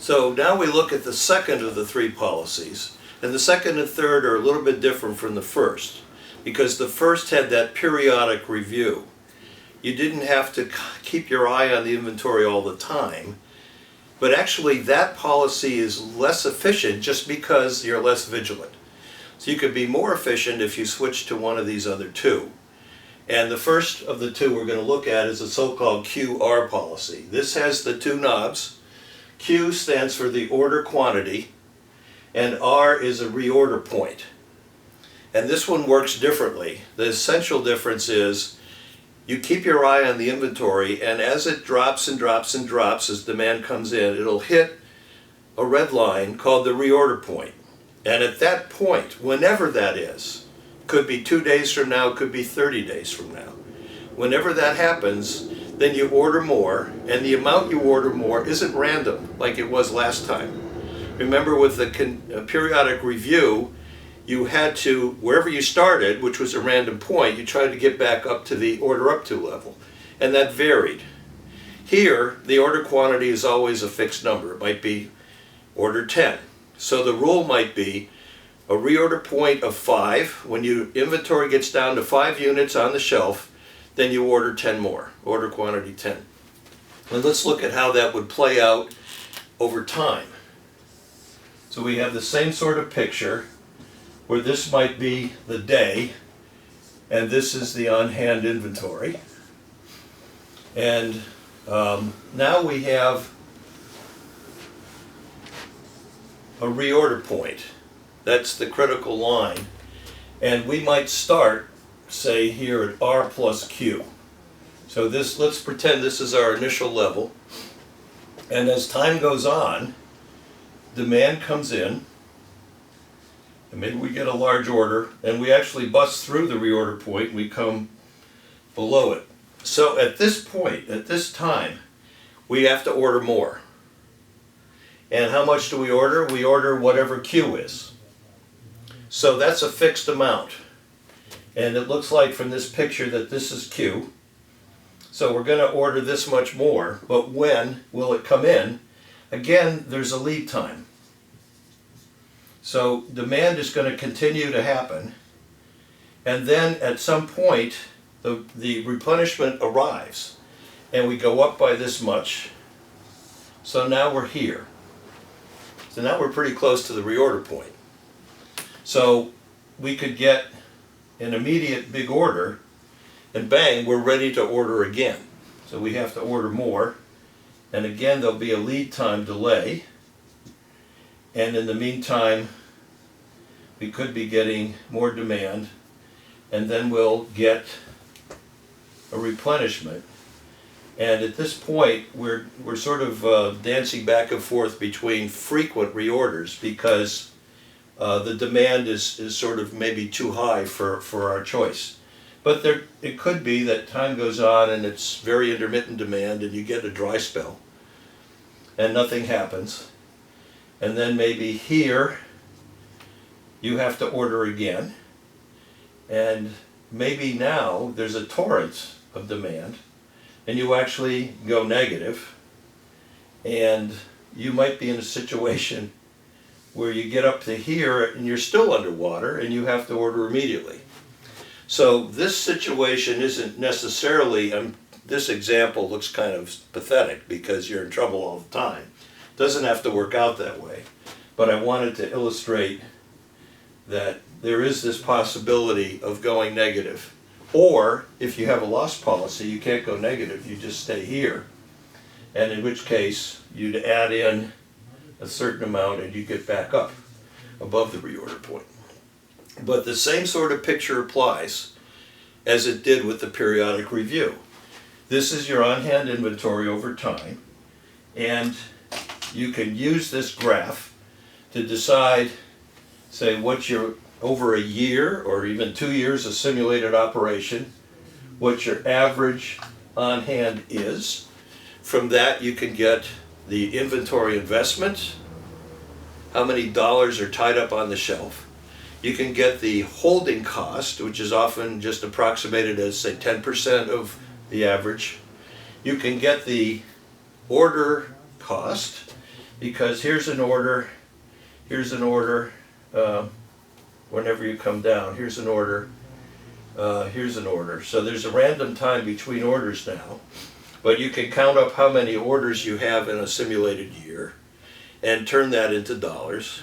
So now we look at the second of the three policies, and the second and third are a little bit different from the first, because the first had that periodic review. You didn't have to keep your eye on the inventory all the time, but actually that policy is less efficient just because you're less vigilant. So you could be more efficient if you switch to one of these other two. And the first of the two we're going to look at is the so-called QR policy. This has the two knobs. Q stands for the order quantity, and R is a reorder point. And this one works differently. The essential difference is you keep your eye on the inventory, and as it drops and drops and drops as demand comes in, it'll hit a red line called the reorder point. And at that point, whenever that is, could be 2 days from now, could be 30 days from now. Whenever that happens, then you order more, and the amount you order more isn't random like it was last time. Remember, with the periodic review, you had to, wherever you started, which was a random point, you tried to get back up to the order up to level, and that varied. Here, the order quantity is always a fixed number. It might be order 10. So the rule might be a reorder point of 5. When your inventory gets down to 5 units on the shelf, then you order 10 more, order quantity 10. And let's look at how that would play out over time. So we have the same sort of picture where this might be the day, and this is the on-hand inventory. And now we have a reorder point. That's the critical line. And we might start, say, here at R plus Q. So this, let's pretend this is our initial level. And as time goes on, demand comes in, and maybe we get a large order, and we actually bust through the reorder point, and we come below it. So at this point, at this time, we have to order more. And how much do we order? We order whatever Q is. So that's a fixed amount. And it looks like from this picture that this is Q. So we're going to order this much more, but when will it come in? Again, there's a lead time. So demand is going to continue to happen, and then at some point the replenishment arrives, and we go up by this much. So now we're here. So now we're pretty close to the reorder point. So we could get an immediate big order, and bang, we're ready to order again. So we have to order more, and again there'll be a lead time delay, and in the meantime we could be getting more demand, and then we'll get a replenishment. And at this point we're sort of dancing back and forth between frequent reorders, because the demand is sort of maybe too high for our choice. But it could be that time goes on and it's very intermittent demand, and you get a dry spell and nothing happens. And then maybe here you have to order again, and maybe now there's a torrent of demand and you actually go negative, and you might be in a situation where you get up to here and you're still underwater and you have to order immediately. So this situation isn't necessarily, this example looks kind of pathetic because you're in trouble all the time. It doesn't have to work out that way. But I wanted to illustrate that there is this possibility of going negative. Or if you have a loss policy, you can't go negative, you just stay here. And in which case you'd add in a certain amount and you get back up above the reorder point. But the same sort of picture applies as it did with the periodic review. This is your on-hand inventory over time, and you can use this graph to decide, say, what your over a year or even 2 years of simulated operation, what your average on hand is. From that you can get the inventory investment, how many dollars are tied up on the shelf. You can get the holding cost, which is often just approximated as, say, 10% of the average. You can get the order cost. because here's an order, whenever you come down, here's an order. So there's a random time between orders now, but you can count up how many orders you have in a simulated year and turn that into dollars.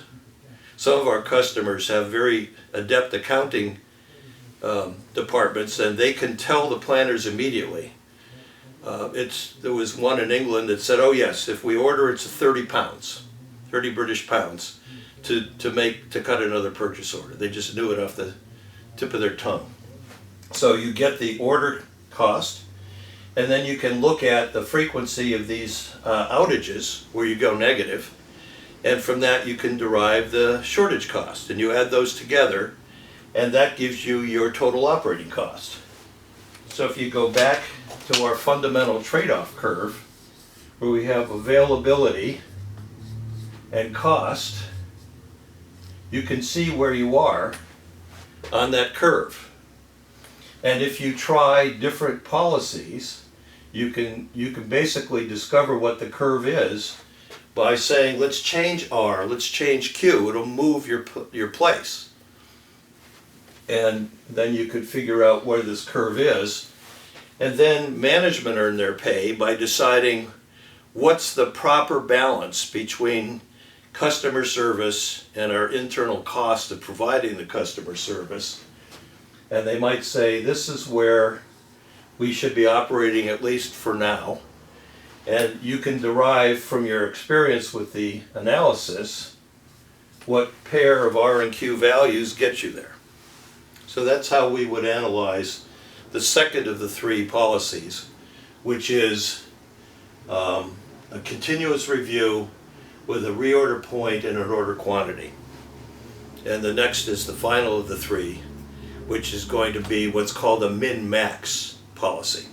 Some of our customers have very adept accounting departments, and they can tell the planners immediately. There was one in England that said, oh yes, if we order it's 30 pounds, 30 British pounds to cut another purchase order. They just knew it off the tip of their tongue. So you get the order cost, and then you can look at the frequency of these outages where you go negative, and from that you can derive the shortage cost, and you add those together, and that gives you your total operating cost. So if you go back to our fundamental trade-off curve, where we have availability and cost, you can see where you are on that curve. And if you try different policies, you can basically discover what the curve is by saying, let's change R, let's change Q. It'll move your place. And then you could figure out where this curve is. And then management earn their pay by deciding what's the proper balance between customer service and our internal cost of providing the customer service. And they might say, this is where we should be operating, at least for now. And you can derive from your experience with the analysis what pair of R and Q values get you there. So that's how we would analyze the second of the three policies, which is a continuous review with a reorder point and an order quantity. And the next is the final of the three, which is going to be what's called a min-max policy.